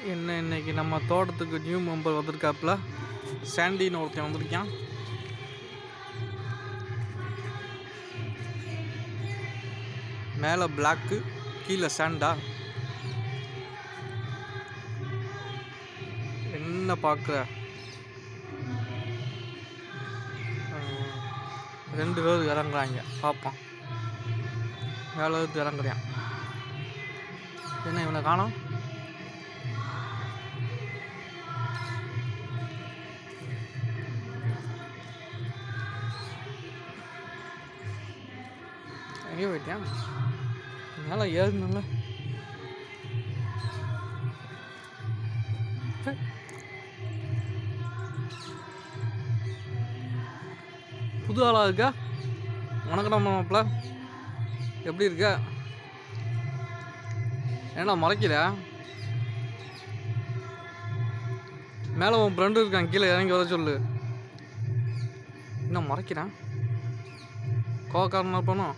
என்ன இன்னைக்கு நம்ம தோட்டத்துக்கு நியூ மெம்பர் வந்திருக்காப்புல. சாண்டின்னு ஒருத்தன் வந்திருக்கான். மேலே பிளாக்கு, கீழே சாண்டா. என்ன பார்க்குற? 2 பேர் இறங்குறாங்க. பார்ப்பான். மேலே இருந்து இறங்குறான். என்ன இவனை காணோம்? எங்கே போயிட்டான்? மேலே ஏறணும்ல. புது ஆளாக இருக்கா? உனக்கு நம்ம மாப்பிள்ள எப்படி இருக்க? ஏன்னா மறைக்கிற? மேலே உன் ஃப்ரெண்டு இருக்கான், கீழே இறங்கி வர சொல்லு. இன்னும் மறைக்கிறான். கோவக்காரனா இருப்பானோ?